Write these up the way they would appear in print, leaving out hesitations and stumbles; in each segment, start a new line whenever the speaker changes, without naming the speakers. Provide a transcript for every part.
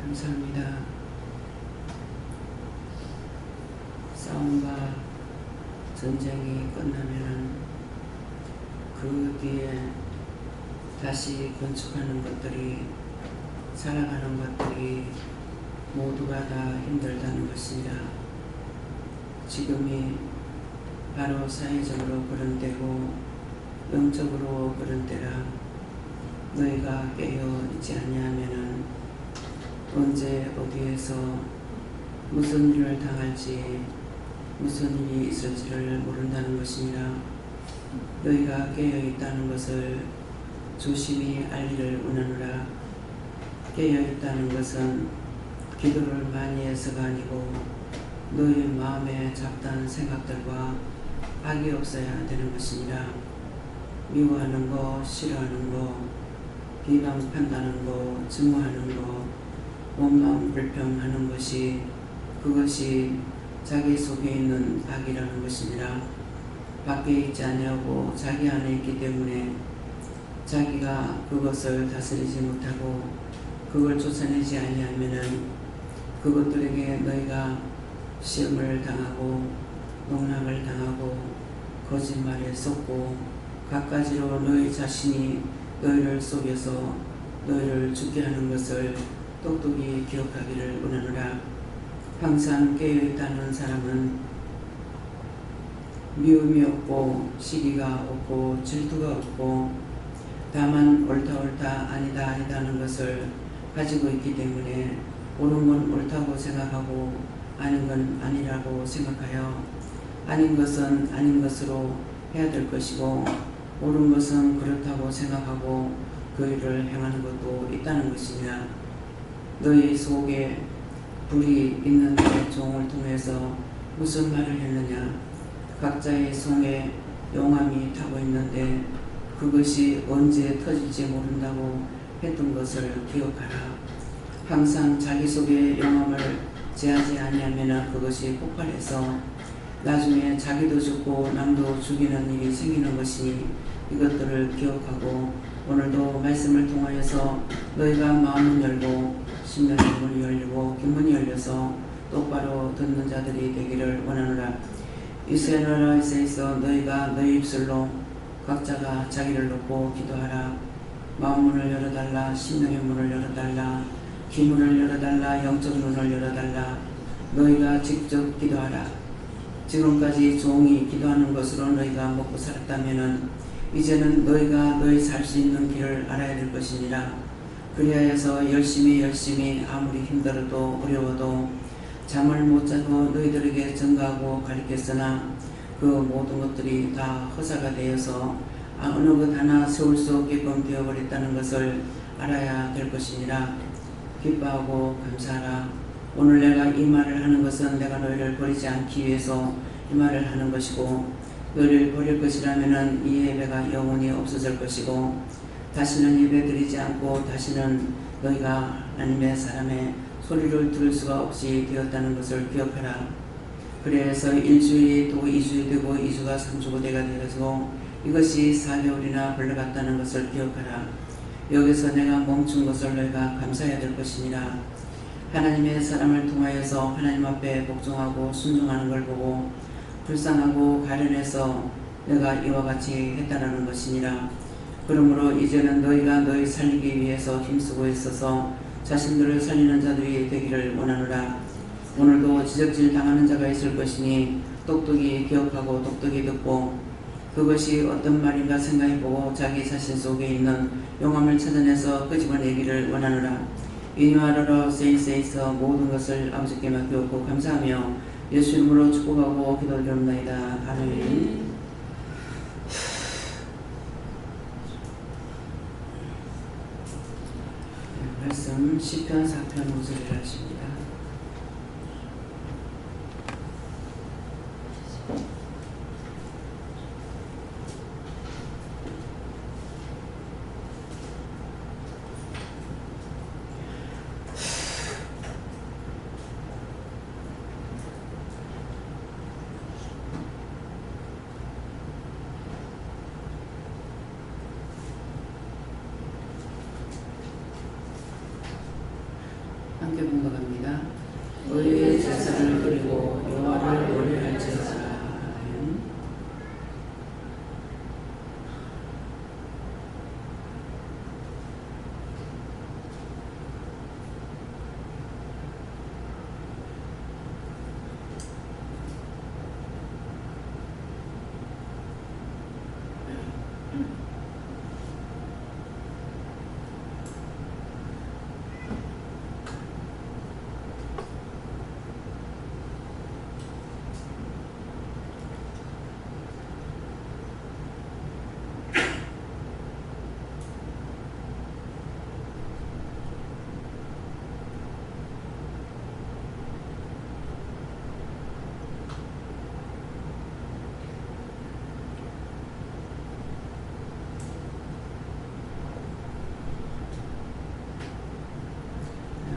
감사합니다. 싸움과 전쟁이 끝나면은 그 뒤에 다시 건축하는 것들이, 살아가는 것들이 모두가 다 힘들다는 것입니다. 지금이 바로 사회적으로 그런 때고 영적으로 그런 때라. 너희가 깨어 있지 아니하면은 언제 어디에서 무슨 일을 당할지, 무슨 일이 있을지를 모른다는 것입니다. 너희가 깨어 있다는 것을 조심히 알기를 원하노라. 깨어 있다는 것은 기도를 많이 해서가 아니고 너희 마음에 잡다한 생각들과 악이 없어야 되는 것입니다. 미워하는 거, 싫어하는 거, 비방한다는 거, 증오하는 거, 원망 불평하는 것이, 그것이 자기 속에 있는 악이라는 것입니다. 밖에 있지 아니하고 자기 안에 있기 때문에 자기가 그것을 다스리지 못하고 그걸 쫓아내지 아니하면은 그것들에게 너희가 시험을 당하고 농락을 당하고 거짓말에 쏟고 갖가지로 너희 자신이 너희를 속여서 너희를 죽게 하는 것을 똑똑히 기억하기를 원하노라. 항상 깨어있다는 사람은 미움이 없고 시기가 없고 질투가 없고 다만 옳다 아니다 아니다는 것을 가지고 있기 때문에 옳은 건 옳다고 생각하고 아닌 건 아니라고 생각하여 아닌 것은 아닌 것으로 해야 될 것이고 옳은 것은 그렇다고 생각하고 그 일을 행하는 것도 있다는 것입니다. 너희 속에 불이 있는데 종을 통해서 무슨 말을 했느냐? 각자의 손에 용암이 타고 있는데 그것이 언제 터질지 모른다고 했던 것을 기억하라. 항상 자기 속에 용암을 제하지 아니하면 그것이 폭발해서 나중에 자기도 죽고 남도 죽이는 일이 생기는 것이니 이것들을 기억하고 오늘도 말씀을 통하여서 너희가 마음을 열고 심령의 문이 열리고 귀문이 열려서 똑바로 듣는 자들이 되기를 원하노라. 이스라엘 나라에서 너희가 너희 입술로 각자가 자기를 놓고 기도하라. 마음문을 열어달라. 심령의 문을 열어달라. 귀문을 열어달라. 영적 눈을 열어달라. 너희가 직접 기도하라. 지금까지 종이 기도하는 것으로 너희가 먹고 살았다면 이제는 너희가 너희 살 수 있는 길을 알아야 될 것이니라. 그리하여서 열심히 아무리 힘들어도 어려워도 잠을 못 자도 너희들에게 증거하고 가르쳤으나 그 모든 것들이 다 허사가 되어서 어느 것 하나 세울 수 없게끔 되어버렸다는 것을 알아야 될 것이니라. 기뻐하고 감사하라. 오늘 내가 이 말을 하는 것은 내가 너희를 버리지 않기 위해서 이 말을 하는 것이고 너희를 버릴 것이라면 이 예배가 영원히 없어질 것이고 다시는 예배드리지 않고 다시는 너희가 하나님의 사람의 소리를 들을 수가 없이 되었다는 것을 기억하라. 그래서 일주일이 또 2주이 되고 2주가 3주가 되어가지고 이것이 4개월이나 흘러갔다는 것을 기억하라. 여기서 내가 멈춘 것을 너희가 감사해야 될 것이니라. 하나님의 사람을 통하여서 하나님 앞에 복종하고 순종하는 걸 보고 불쌍하고 가련해서 내가 이와 같이 했다는 것이니라. 그러므로 이제는 너희가 너희 살리기 위해서 힘쓰고 있어서 자신들을 살리는 자들이 되기를 원하노라. 오늘도 지적질 당하는 자가 있을 것이니 똑똑히 기억하고 똑똑히 듣고 그것이 어떤 말인가 생각해보고 자기 자신 속에 있는 용암을 찾아내서 끄집어내기를 원하노라. 이니와르러 세이세이서 모든 것을 아버지께 맡기옵고 감사하며 예수 이름으로 축복하고 기도드립니다. 아멘. 말씀 시편 4편 5절이라 하십니다. 함께 공부합니다. 의의 제사를 드리고 여호와를 노래할지어다. 아멘.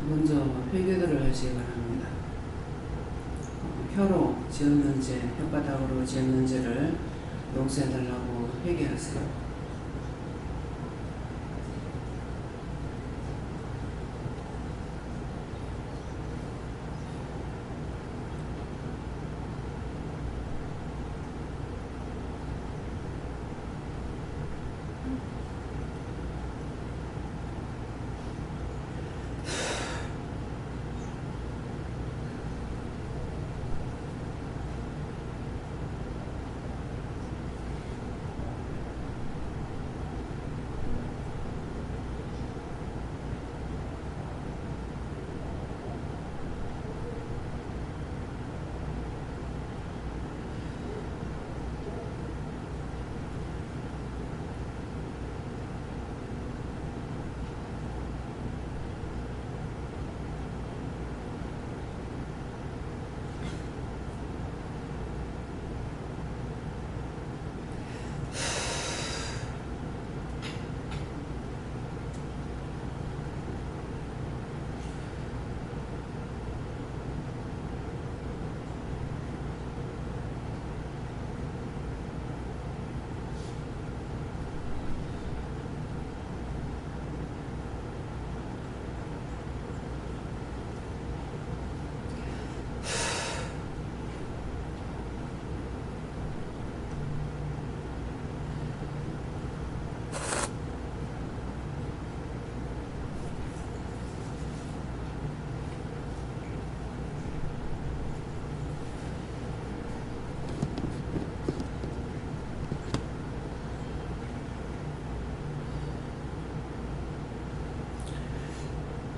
먼저 회개들을 하시기 바랍니다. 혀로 지었는 죄, 혓바닥으로 지었는 죄를 용서해달라고 회개하세요.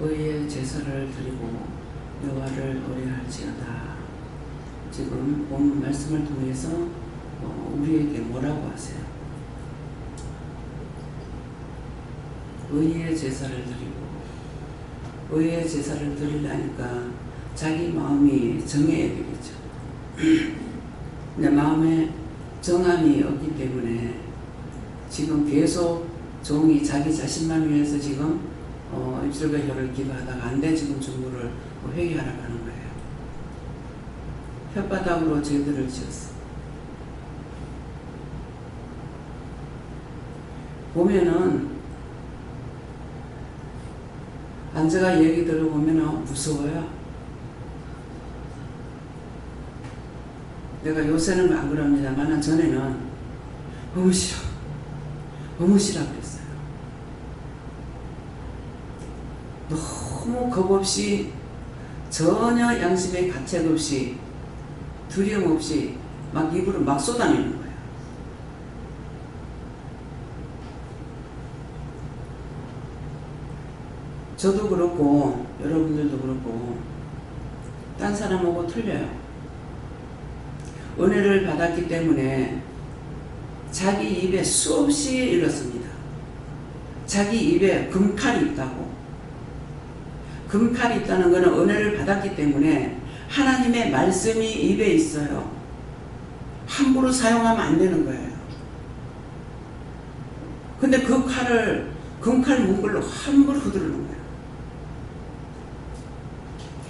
의의 제사를 드리고 여호와를 노래할지어다. 지금 본 말씀을 통해서 우리에게 뭐라고 하세요? 의의 제사를 드리고, 의의 제사를 드리려니까 자기 마음이 정해야 되겠죠. 내 마음에 정함이 없기 때문에 지금 계속 종이 자기 자신만 위해서 지금 입술과 혀를 기도하다가 안 돼 지금 중부를 회개하라고 하는 거예요. 혓바닥으로 죄들을 지었어. 보면은 안제가 얘기 들어보면 무서워요. 내가 요새는 안 그럽니다만 전에는 너무 싫어. 너무 싫어 그랬어요. 너무 겁 없이 전혀 양심의 가책 없이 두려움 없이 막 입으로 막 쏟아내는 거예요. 저도 그렇고 여러분들도 그렇고 딴 사람하고 틀려요. 은혜를 받았기 때문에 자기 입에 수없이 일렀습니다. 자기 입에 금칼이 있다고. 금칼이 있다는 것은 은혜를 받았기 때문에 하나님의 말씀이 입에 있어요. 함부로 사용하면 안 되는 거예요. 근데 그 칼을 금칼 문글로 함부로 휘두르는 거예요.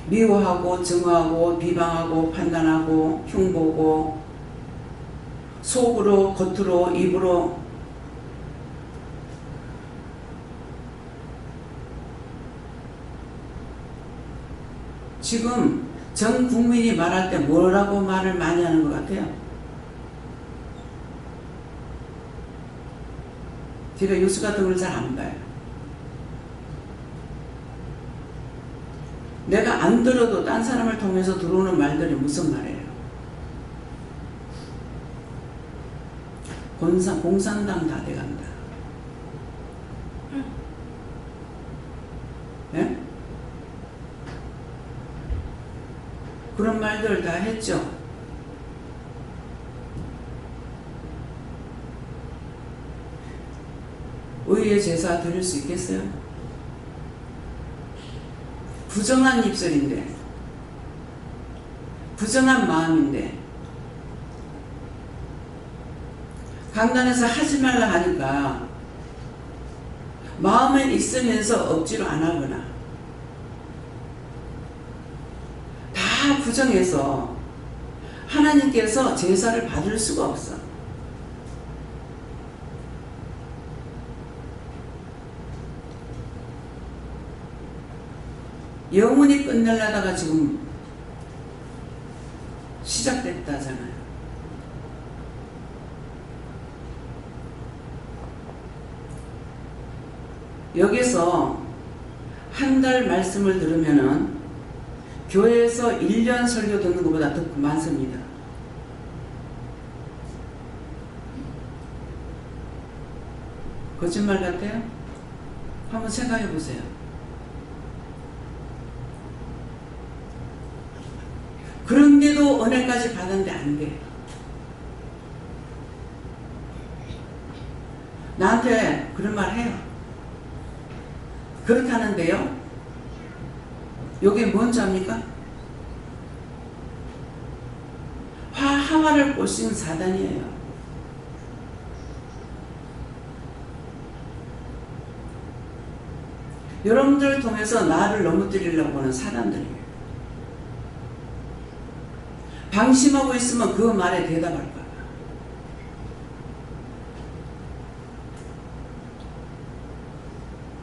미워하고 증오하고 비방하고 판단하고 흉보고 속으로 겉으로 입으로 지금 전 국민이 말할 때 뭐라고 말을 많이 하는 것 같아요? 제가 뉴스 같은 걸 잘 안 봐요. 내가 안 들어도 딴 사람을 통해서 들어오는 말들이 무슨 말이에요? 공산당 다 돼간다. 네? 그런 말들 다 했죠. 의의 제사 드릴 수 있겠어요? 부정한 입술인데, 부정한 마음인데, 강단에서 하지 말라 하니까 마음에 있으면서 억지로 안 하거나 다 부정해서 하나님께서 제사를 받을 수가 없어. 영원히 끝내려다가 지금 시작됐다잖아요. 여기서 한 달 말씀을 들으면은 교회에서 1년 설교 듣는 것보다 더 많습니다. 거짓말 같아요? 한번 생각해 보세요. 그런데도 은혜까지 받았는데 안 돼. 나한테 그런 말 해요. 그렇다는데요. 여기 뭔 자입니까? 하와를 꼬신 사단이에요. 여러분들을 통해서 나를 넘어뜨리려고 하는 사람들이에요. 방심하고 있으면 그 말에 대답할 거야.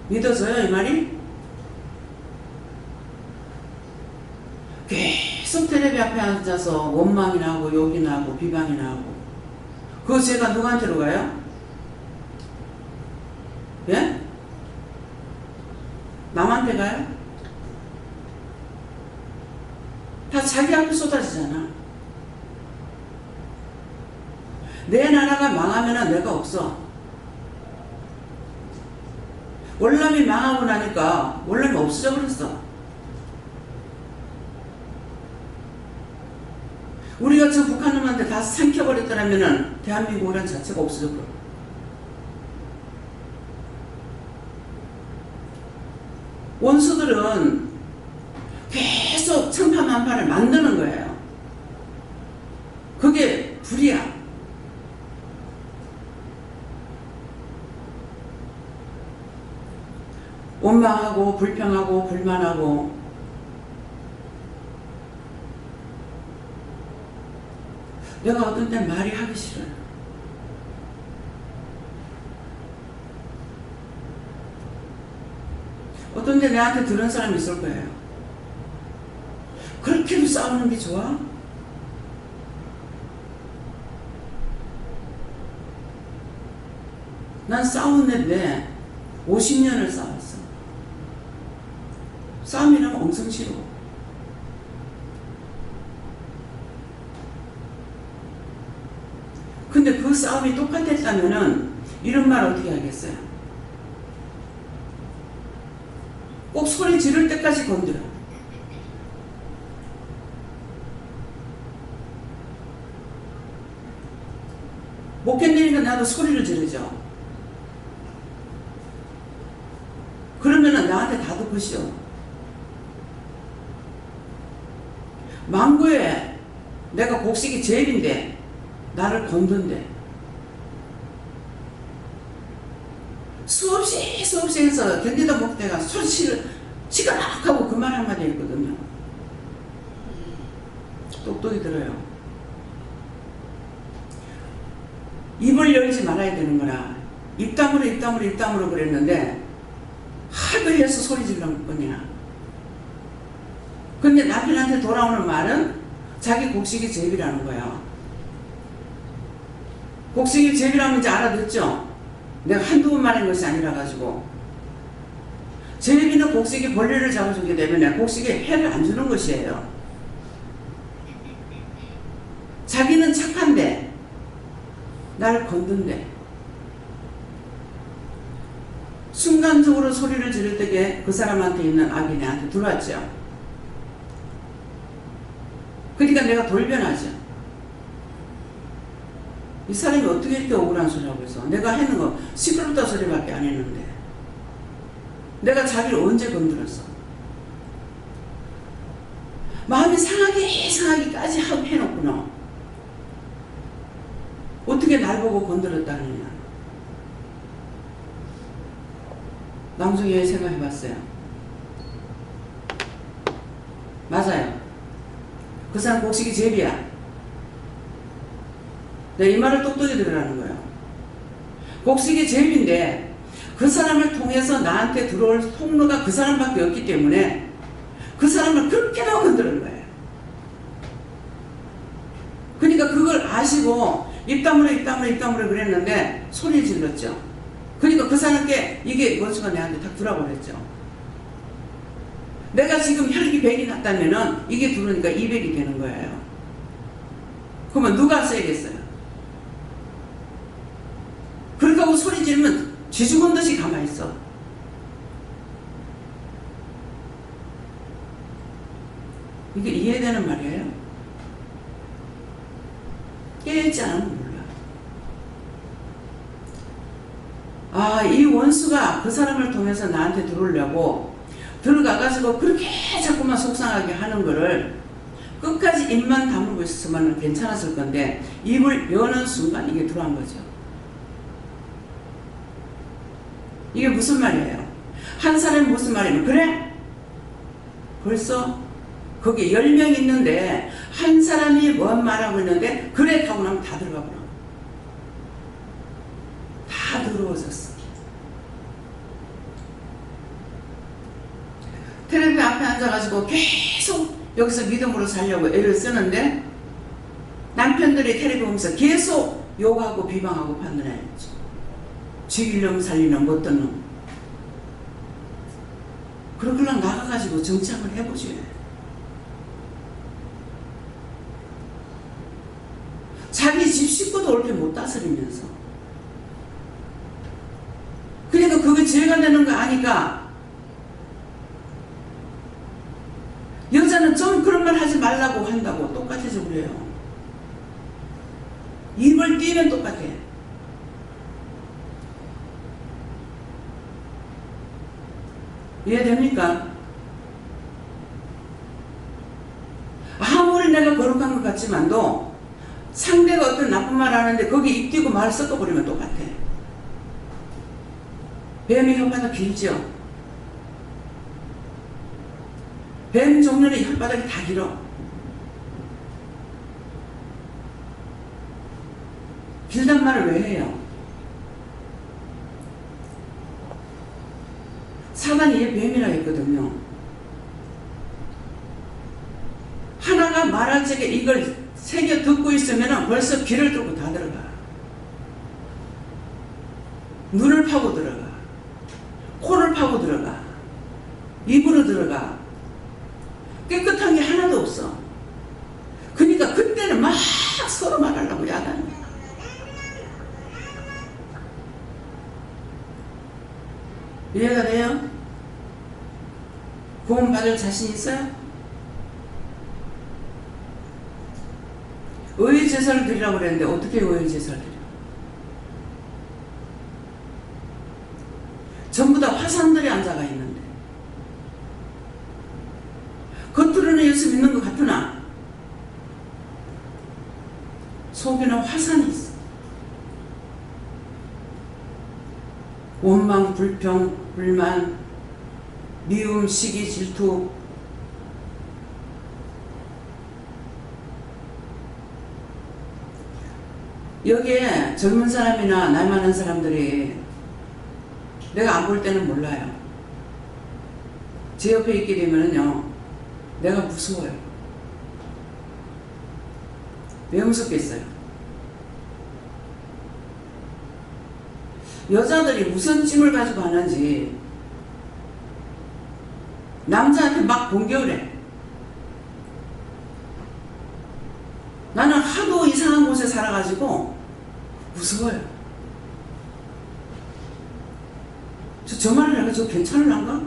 믿어져요, 이 말이? 계속 텔레비 앞에 앉아서 원망이나 하고 욕이나 하고 비방이나 하고, 그거 제가 누구한테로 가요? 예? 남한테 가요? 다 자기 앞에 쏟아지잖아. 내 나라가 망하면 내가 없어. 월남이 망하고 나니까 월남이 없어져 버렸어. 우리가 저 북한 놈한테 다 삼켜버렸더라면 대한민국이란 자체가 없어져 버려. 원수들은 계속 천파만파를 만드는 거예요. 그게 불이야. 원망하고 불평하고 불만하고, 내가 어떤 때 말이 하기 싫어요. 어떤 때 내한테 들은 사람이 있을 거예요. 그렇게도 싸우는 게 좋아? 난 싸우는데 50년을 싸웠어. 싸움이라면 엄청 싫어. 근데 그 싸움이 똑같았다면은 이런 말 어떻게 하겠어요? 꼭 소리 지를 때까지 건드려. 못 견디니까 나도 소리를 지르죠. 그러면은 나한테 다 듣고시오. 망고에 내가 곡식이 제일인데 나를 건든대. 수없이 해서 견디다 못해가 소리치를 치가락 하고 그 말 한마디 했거든요. 똑똑히 들어요. 입을 열지 말아야 되는 거라. 입 다물어 그랬는데 하도 해서 소리 지르는 뿐이야. 근데 남편한테 돌아오는 말은 자기 곡식이 제비라는 거야. 곡식이 제비라면 이제 알아듣죠? 내가 한두 번 말한 것이 아니라 가지고. 제비는 곡식이 벌레를 잡아주게 되면 곡식에 해를 안 주는 것이에요. 자기는 착한데 나를 건든대. 순간적으로 소리를 지를 때에 그 사람한테 있는 악이 내한테 들어왔죠. 그러니까 내가 돌변하죠. 이 사람이 어떻게 이렇게 억울한 소리 하고 있어. 내가 하는 거 시끄럽다 소리밖에 안 했는데 내가 자기를 언제 건드렸어. 마음이 상하기까지 하고 해놓구나. 어떻게 날 보고 건드렸다느냐. 나중에 생각해봤어요. 맞아요. 그 사람 곡식이 제비야. 내가 이 말을 똑똑히 들으라는 거예요. 곡식이 제비인데 그 사람을 통해서 나한테 들어올 통로가 그 사람밖에 없기 때문에 그 사람을 그렇게나 건드는 거예요. 그러니까 그걸 아시고 입 다물어 그랬는데 소리 질렀죠. 그러니까 그 사람께 이게 뭔지가 내한테 딱 두라고 그랬죠. 내가 지금 혈기 100이 났다면은 이게 들어오니까 200이 되는 거예요. 그러면 누가 써야겠어요? 그렇게 하고 소리 지르면 쥐죽은 듯이 가만히 있어. 이게 이해되는 말이에요. 깨지 않으면 몰라. 아, 이 원수가 그 사람을 통해서 나한테 들어오려고 들어가가지고 그렇게 자꾸만 속상하게 하는 거를 끝까지 입만 다물고 있었으면 괜찮았을 건데 입을 여는 순간 이게 들어간 거죠. 이게 무슨 말이에요? 한 사람이 무슨 말이에요? 그래? 벌써 거기 10명 있는데 한 사람이 뭔 말하고 있는데 그래 하고 나면 다 들어가 버려. 다 들어오셨어. 텔레비 앞에 앉아가지고 계속 여기서 믿음으로 살려고 애를 쓰는데 남편들이 텔레비 보면서 계속 욕하고 비방하고 판단해야지. 죽이려면 살리는 못 듣는. 그러길래 나가가지고 정치 한번 해보지. 자기 집 식구도 옳게 못 다스리면서. 그러니까 그게 죄가 되는 거 아니까 여자는 좀 그런 말 하지 말라고 한다고 똑같아서 그래요. 입을 띄면 똑같아. 이해됩니까? 아무리 내가 거룩한 것 같지만도 상대가 어떤 나쁜 말 하는데 거기 입 띄고 말 섞어버리면 똑같아. 뱀의 혓바닥 길죠? 뱀 종류는 혓바닥이 다 길어. 길단 말을 왜 해요? 사단이 얘 뱀이라 했거든요. 하나가 말할 적에 이걸 새겨 듣고 있으면 벌써 귀를 뚫고 다 들어가. 눈을 파고 들어가. 코를 파고 들어가. 입으로 들어가. 깨끗한 게 하나도 없어. 그러니까 그때는 막 서로 말하려고 야단해. 이해가 돼요? 구원 받을 자신 있어요? 의의 제사를 드리라고 그랬는데 어떻게 의의 제사를 드려? 전부 다 화상들이 앉아가 있는데 겉으로는 예수 믿는 것 같으나 속에는 화산이 있어. 원망, 불평, 불만, 미움, 시기, 질투. 여기에 젊은 사람이나 나이 많은 사람들이 내가 안 볼 때는 몰라요. 제 옆에 있게 되면은요, 내가 무서워요. 왜 무섭겠어요? 여자들이 무슨 찜을 가지고 하는지 남자한테 막 공격을 해. 나는 하도 이상한 곳에 살아가지고 무서워요. 저 말을 해가 저 괜찮을란가?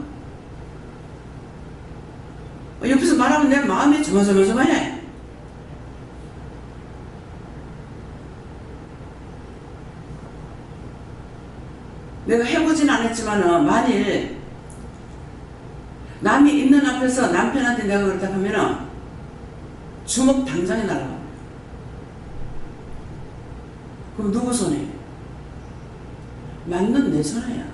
옆에서 말하면 내 마음이 조마조마조마해. 내가 해보진 않았지만은 만일 남이 있는 앞에서 남편한테 내가 그렇다 하면은 주먹 당장에 날아가. 그럼 누구 손에? 맞는 내 손에야.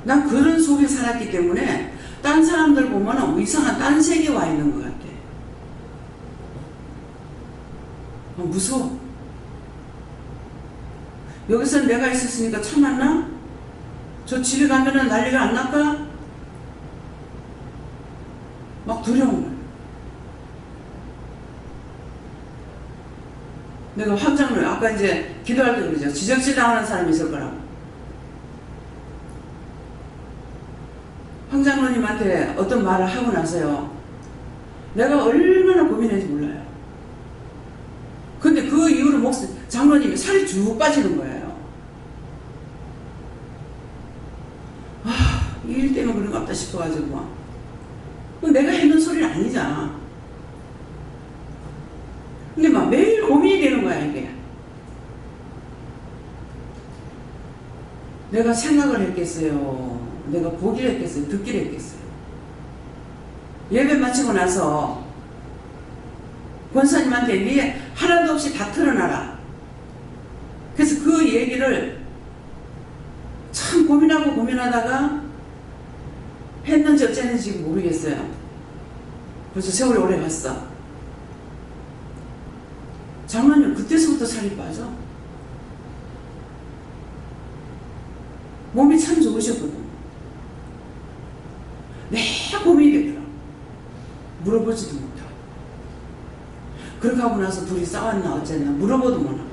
난 그런 속에 살았기 때문에 딴 사람들 보면 이상한 딴 세계에 와 있는 것 같아. 무서워. 여기서 내가 있었으니까 참았나? 저 집에 가면은 난리가 안 날까? 막 두려운 거야. 내가 황장로에 아까 이제 기도할 때 그러죠. 지적질 당하는 사람이 있을 거라고. 황장로님한테 어떤 말을 하고 나서요. 내가 얼마나 고민했는지 몰라요. 근데 그 이후로 장로님이 살이 쭉 빠지는 거예요. 이 일 때문에 그런가 보다 싶어가지고. 내가 했는 소리는 아니잖아. 근데 막 매일 고민이 되는 거야, 이게. 내가 생각을 했겠어요? 내가 보기를 했겠어요? 듣기를 했겠어요? 예배 마치고 나서 권사님한테 네 하나도 없이 다 털어놔라. 그래서 그 얘기를 참 고민하다가 했는지 어쨌는지 모르겠어요. 벌써 세월이 오래 갔어. 장로님 그때서부터 살이 빠져. 몸이 참 좋으셨거든. 내가 고민이 되더라. 물어보지도 못하고. 그렇게 하고 나서 둘이 싸웠나 어쨌나 물어보도 못하고.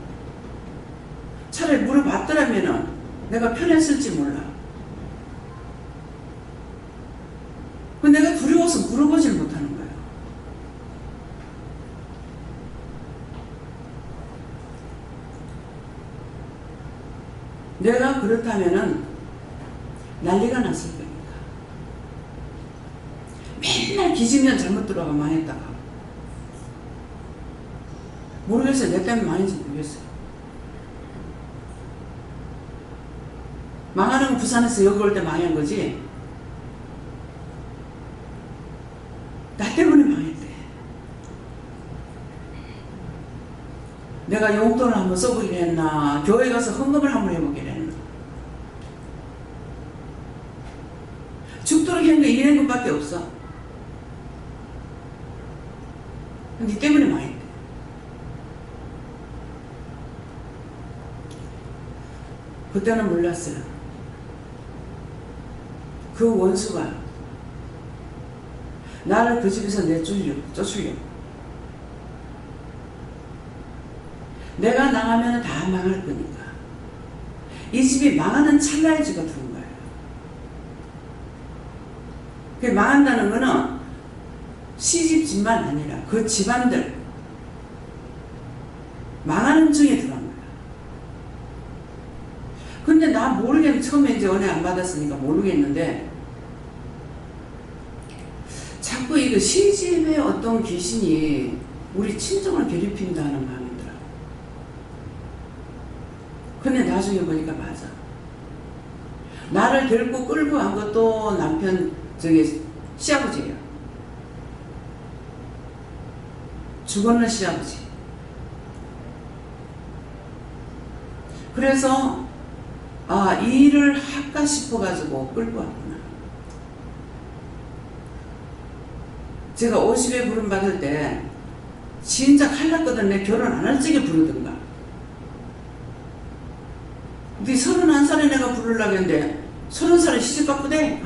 차라리 물어봤더라면은 내가 편했을지 몰라. 근데 내가 두려워서 물어보질 못하는 거예요. 내가 그렇다면은 난리가 났을 거니까. 맨날 기지면 잘못 들어가 망했다가. 모르겠어요. 내 때문에 망했는지 모르겠어요. 망하는 건 부산에서 여기 올 때 망한 거지. 나 때문에 망했대. 내가 용돈을 한번 써보기로 했나, 교회 가서 헌금을 한번 해보기로 했나. 죽도록 했는데 2년금밖에 없어. 네 때문에 망했대. 그때는 몰랐어요. 그 원수가 나를 그 집에서 쫓으려고. 내가 나가면 다 망할 거니까. 이 집이 망하는 찰나에 쥐가 들어온 거예요. 그 망한다는 거는 시집집만 아니라 그 집안들 망하는 중에 들어간 거야. 근데 나 모르겠는데 처음에 이제 은혜 안 받았으니까 모르겠는데 자꾸 이거 시집의 어떤 귀신이 우리 친정을 괴롭힌다는 마음이 들어. 근데 나중에 보니까 맞아. 나를 데리고 끌고 간 것도 남편 시아버지예요. 죽었는 시아버지. 그래서 이 일을 할까 싶어가지고 끌고 왔구나. 제가 50에 부름 받을 때 진짜 큰일 났거든. 내 결혼 안 할 적에 부르든가. 근데 31살에 내가 부르려고 했는데 30살에 시집 바꾸대?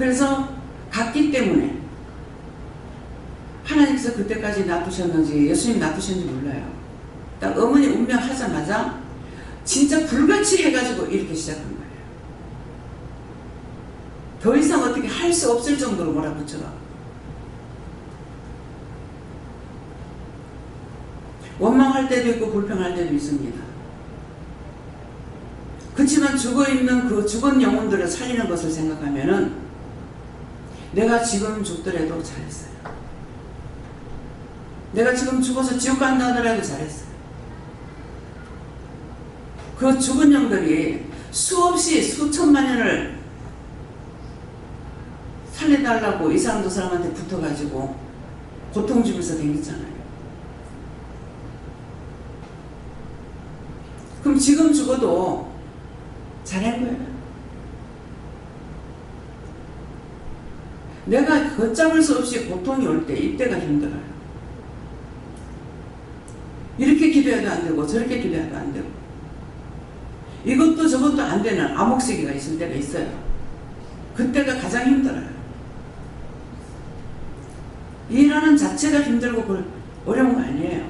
그래서 갔기 때문에 하나님께서 그때까지 놔두셨는지 예수님 놔두셨는지 몰라요. 딱 어머니 운명하자마자 진짜 불같이 해가지고 이렇게 시작한 거예요. 더 이상 어떻게 할 수 없을 정도로 몰아붙여가. 원망할 때도 있고 불평할 때도 있습니다. 그렇지만 죽어있는 그 죽은 영혼들을 살리는 것을 생각하면은 내가 지금 죽더라도 잘했어요. 내가 지금 죽어서 지옥 간다 하더라도 잘했어요. 그 죽은 영들이 수없이 수천만 년을 살려달라고 이 사람 저 사람한테 붙어가지고 고통 주면서 댕겼잖아요. 그럼 지금 죽어도 잘한 거예요. 내가 걷잡을 수 없이 고통이 올 때 이때가 힘들어요. 이렇게 기도해도 안 되고 저렇게 기도해도 안 되고 이것도 저것도 안 되는 암흑시기가 있을 때가 있어요. 그때가 가장 힘들어요. 일하는 자체가 힘들고 어려운 거 아니에요.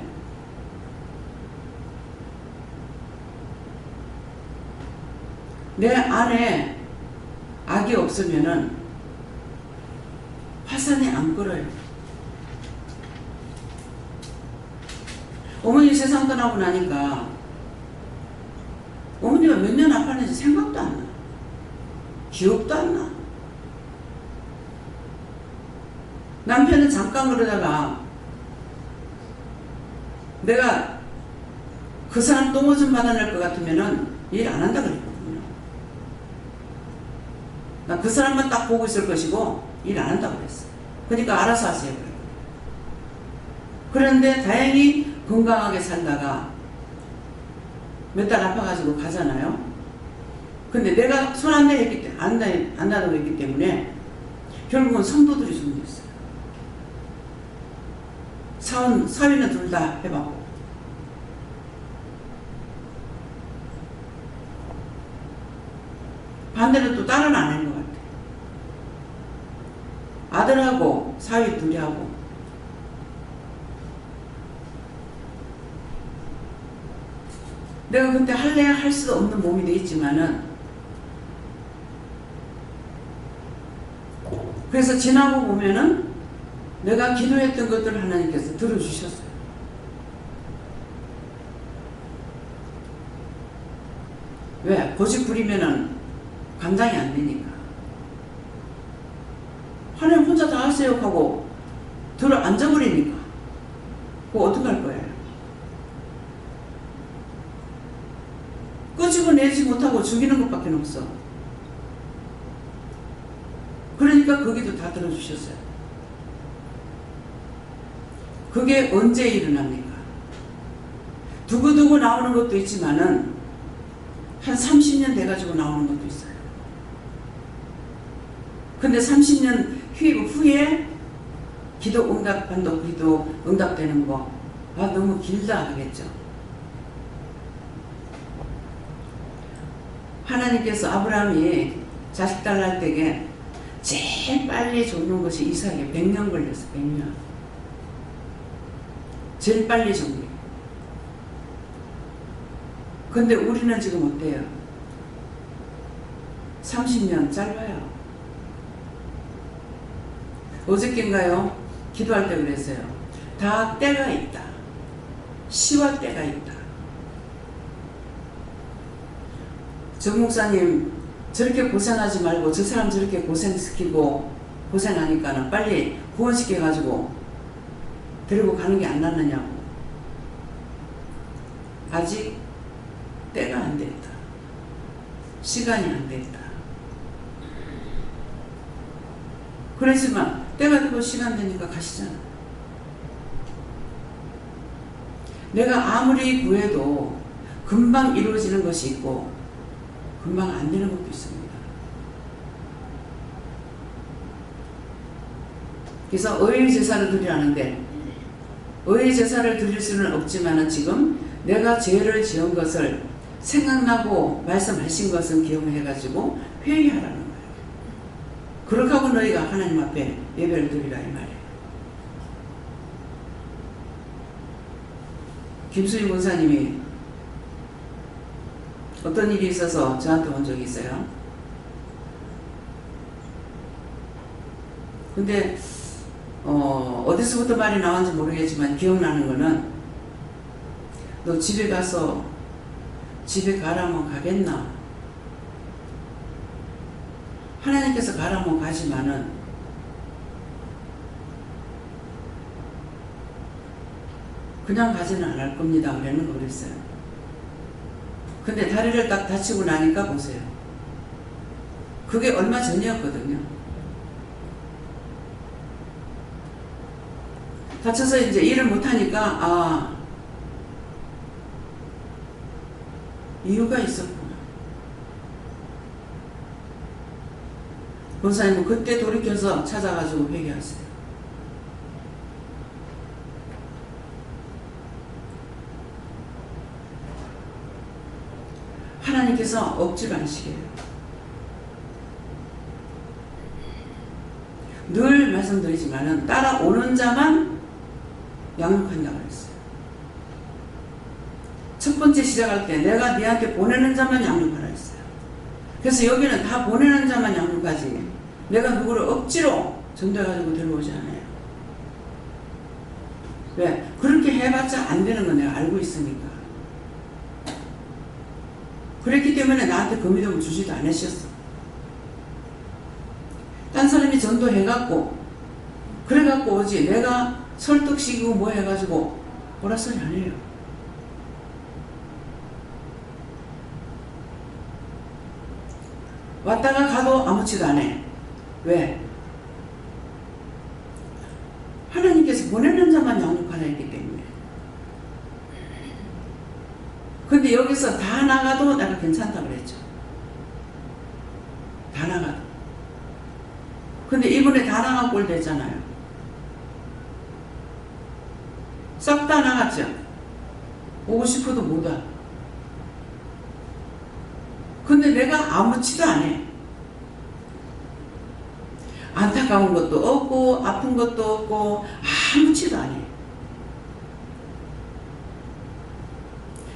내 안에 악이 없으면은 화산이 안 끓어요. 어머니 세상 떠나고 나니까 어머니가 몇 년 아팠는지 생각도 안 나. 기억도 안 나. 남편은 잠깐 그러다가 내가 그 사람 똥 오줌 받아낼 것 같으면은 일 안 한다 그랬거든요. 나 그 사람만 딱 보고 있을 것이고 일 안 한다고 그랬어. 그러니까 알아서 하세요. 그런데 다행히 건강하게 살다가 몇 달 아파가지고 가잖아요. 근데 내가 손 안 대했기 때문에 안 놔두고 했기 때문에 결국은 성도들이 죽어졌어요. 사위는 둘 다 해봤고 반대로 또 딸은 안 한 것 같아. 아들하고 사위 둘이 하고 내가 그때 할래야 할 수도 없는 몸이 되겠지만은 그래서 지나고 보면은 내가 기도했던 것들을 하나님께서 들어주셨어요. 왜? 고집 부리면은 감당이 안 되니까. 하나님 혼자 다 하세요 하고 들어 앉아버리니까 그거 어떡할 거예요? 끄집어내지 못하고 죽이는 것밖에 없어. 그러니까 거기도 다 들어주셨어요. 그게 언제 일어납니까? 두고두고 나오는 것도 있지만은 한 30년 돼가지고 나오는 것도 있어요. 근데 30년 후에 기도 응답한다, 기도 응답되는 거, 아, 너무 길다 하겠죠. 하나님께서 아브라함이 자식 달랄 때에 제일 빨리 죽는 것이 이삭에 100년 걸렸어. 100년. 제일 빨리 죽는. 근데 우리는 지금 어때요? 30년 짧아요. 어저께인가요? 기도할 때 그랬어요. 다 때가 있다. 시와 때가 있다. 정 목사님 저렇게 고생하지 말고 저 사람 저렇게 고생시키고 고생하니까는 빨리 구원시켜가지고 데리고 가는 게 안 낫느냐고. 아직 때가 안 됐다. 시간이 안 됐다. 그렇지만 때가 되고 시간 되니까 가시잖아. 내가 아무리 구해도 금방 이루어지는 것이 있고 금방 안 되는 것도 있습니다. 그래서 의의 제사를 드리라는데 의의 제사를 드릴 수는 없지만 지금 내가 죄를 지은 것을 생각나고 말씀하신 것은 기억해가지고 회개하라는 거예요. 그렇게 하고 너희가 하나님 앞에 예배를 드리라 이 말이에요. 김수희 권사님이 어떤 일이 있어서 저한테 온 적이 있어요. 근데 어디서부터 말이 나왔는지 모르겠지만 기억나는 거는 너 집에 가서 집에 가라면 가겠나? 하나님께서 가라면 가지만은 그냥 가지는 않을 겁니다. 그러는 거 그랬어요. 근데 다리를 딱 다치고 나니까 보세요. 그게 얼마 전이었거든요. 다쳐서 이제 일을 못하니까 이유가 있었구나. 권사님은 그때 돌이켜서 찾아가지고 회개하세요. 하나님께서 억지로 하시게요. 늘 말씀드리지만은 따라오는 자만 양육한다고 그랬어요. 첫 번째 시작할 때 내가 네한테 보내는 자만 양육하라 했어요. 그래서 여기는 다 보내는 자만 양육하지 내가 누구를 억지로 전도해가지고 데려오지 않아요. 왜? 그렇게 해봤자 안 되는 건 내가 알고 있으니까. 그랬기 때문에 나한테 그 믿음을 주지도 않으셨어. 딴 사람이 전도해갖고 그래갖고 오지 내가 설득시키고 뭐 해가지고 오라 소리 안 해요. 왔다가 가도 아무치도 안 해. 왜? 하나님께서 보내는 자만 양육하라 했기 때문에. 근데 여기서 다 나가도 내가 괜찮다 그랬죠. 다 나가도. 근데 이번에 다 나가 꼴 됐잖아요. 싹 다 나갔죠. 오고 싶어도 못 와. 근데 내가 아무치도 안 해. 안타까운 것도 없고 아픈 것도 없고 아무치도 안 해.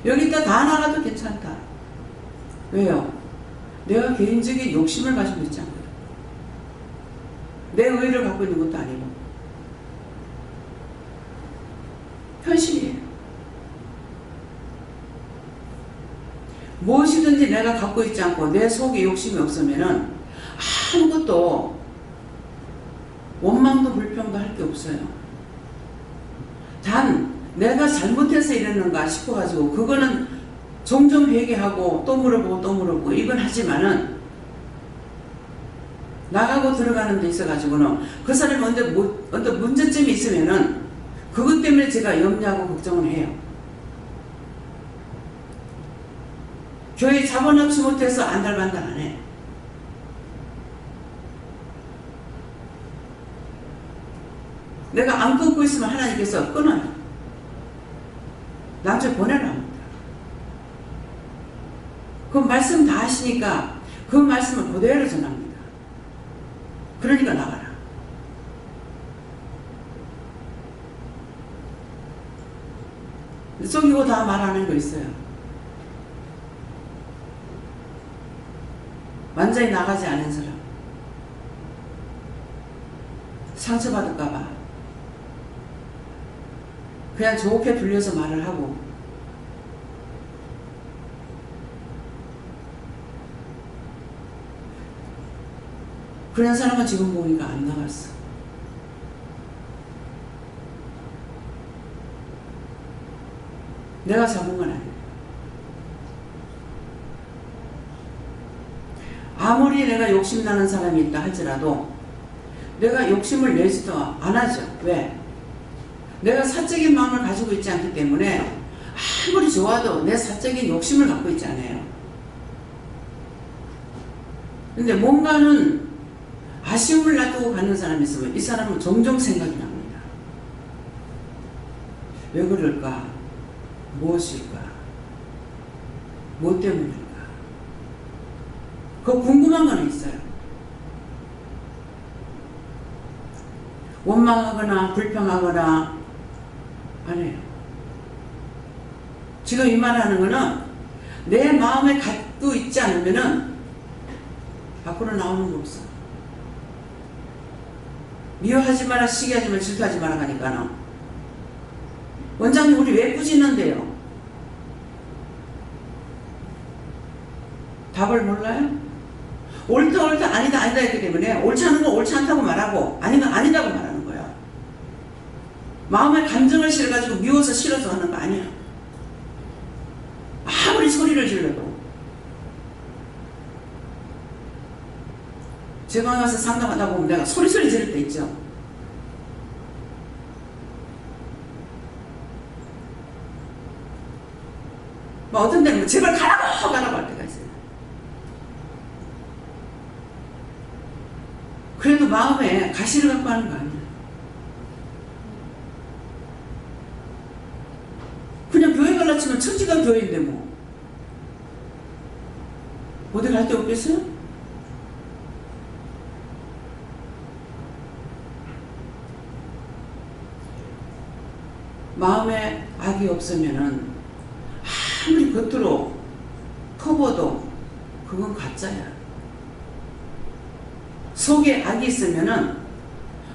여기다 다 나가도 괜찮다. 왜요? 내가 개인적인 욕심을 가지고 있지 않거든. 내 의의를 갖고 있는 것도 아니고 현실이에요. 무엇이든지 내가 갖고 있지 않고 내 속에 욕심이 없으면은 아무것도 원망도 불평도 할 게 없어요. 단 내가 잘못해서 이랬는가 싶어가지고 그거는 종종 회개하고 또 물어보고 또 물어보고 이건 하지만은 나가고 들어가는 데 있어가지고는 그 사람이 어떤 문제점이 있으면은 그것 때문에 제가 염려하고 걱정을 해요. 교회 잡아놓지 못해서 안달반달 안 해. 내가 안 끊고 있으면 하나님께서 끊어요. 나중에 보내라 합니다. 그 말씀 다 하시니까 그 말씀을 그대로 전합니다. 그러니까 나가라. 속이고 다 말하는 거 있어요. 완전히 나가지 않은 사람. 상처받을까봐 그냥 좋게 불려서 말을 하고 그런 사람은 지금 보니까 안 나갔어. 내가 잡은 건 아니야. 아무리 내가 욕심나는 사람이 있다 할지라도 내가 욕심을 내지도 안 하죠. 왜? 내가 사적인 마음을 가지고 있지 않기 때문에 아무리 좋아도 내 사적인 욕심을 갖고 있지 않아요. 근데 뭔가는 아쉬움을 놔두고 가는 사람이 있으면 이 사람은 종종 생각이 납니다. 왜 그럴까? 무엇일까? 무엇 때문일까? 그 궁금한 건 있어요. 원망하거나 불평하거나 안 해요. 지금 이 말하는 거는 내 마음에 갖고 있지 않으면은 밖으로 나오는 거 없어. 미워하지 마라, 시기하지 마라, 질투하지 마라 하니까는. 원장님 우리 왜 꾸짖는데요? 답을 몰라요? 옳다 아니다 했기 때문에 옳지 않은 거 옳지 않다고 말하고 아니면 아니다고 말하는 거야. 마음에 감정을 실어가지고 미워서 싫어서 하는 거 아니야. 아무리 소리를 질러도. 제가 가서 상담하다 보면 내가 소리 지를 때 있죠. 어떤 데는 제발 가라고 할 때가 있어요. 그래도 마음에 가시를 갖고 하는 거 아니야. 그냥 교회 갈라 치면 천지가 교회인데 뭐 어디 갈 데 없겠어요? 마음에 악이 없으면은 아무리 겉으로 커봐도 그건 가짜야. 속에 악이 있으면은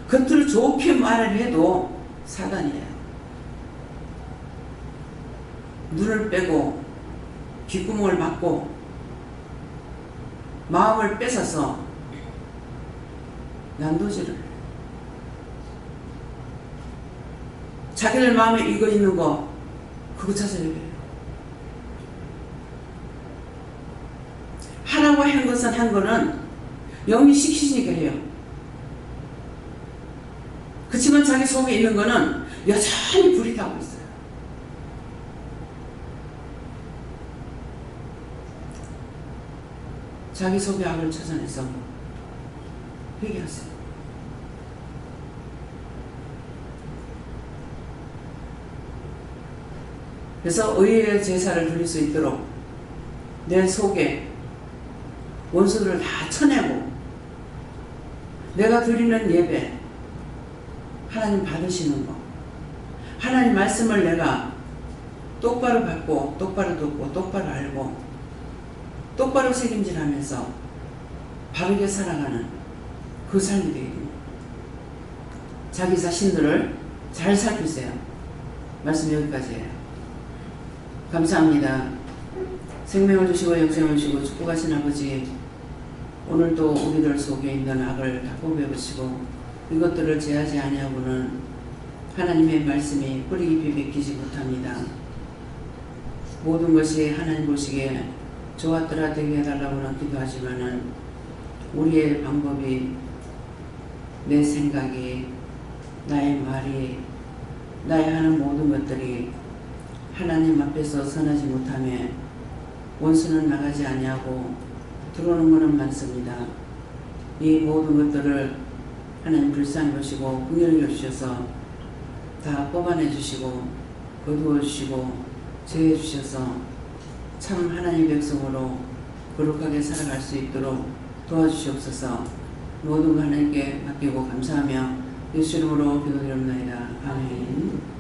겉으로 좋게 말을 해도 사단이에요. 눈을 빼고 귓구멍을 막고 마음을 뺏어서 난도질을 해요. 자기들 마음에 이거 있는 거 그거 찾아야 돼요. 하라고 한 것은 한 거는 영이 시키시니까 해요. 그렇지만 자기 속에 있는 거는 여전히 불이 타고 있어요. 자기 속의 악을 찾아내서 회개하세요. 그래서 의의 제사를 드릴 수 있도록 내 속에 원수들을 다 쳐내고 내가 드리는 예배 하나님 받으시는 거, 하나님 말씀을 내가 똑바로 받고 똑바로 듣고 똑바로 알고 똑바로 책임질하면서 바르게 살아가는 그 삶이 되게 됩니다. 자기 자신들을 잘 살피세요. 말씀 여기까지예요. 감사합니다. 생명을 주시고 영생을 주시고 축복하신 아버지, 오늘도 우리들 속에 있는 악을 다 뽑아보시고 이것들을 제하지 아니하고는 하나님의 말씀이 뿌리 깊이 맥히지 못합니다. 모든 것이 하나님 보시기에 좋았더라 되게 해달라고는 기도하지만은 우리의 방법이, 내 생각이, 나의 말이, 나의 하는 모든 것들이 하나님 앞에서 선하지 못하며 원수는 나가지 아니하고 들어오는 것은 많습니다. 이 모든 것들을 하나님 불쌍히 보시고 긍휼히 여주셔서 다 뽑아내 주시고 거두어 주시고 제해 주셔서 참 하나님의 백성으로 거룩하게 살아갈 수 있도록 도와주시옵소서. 모든 거 하나님께 맡기고 감사하며 예수 이름으로 기도드립니다. 아멘.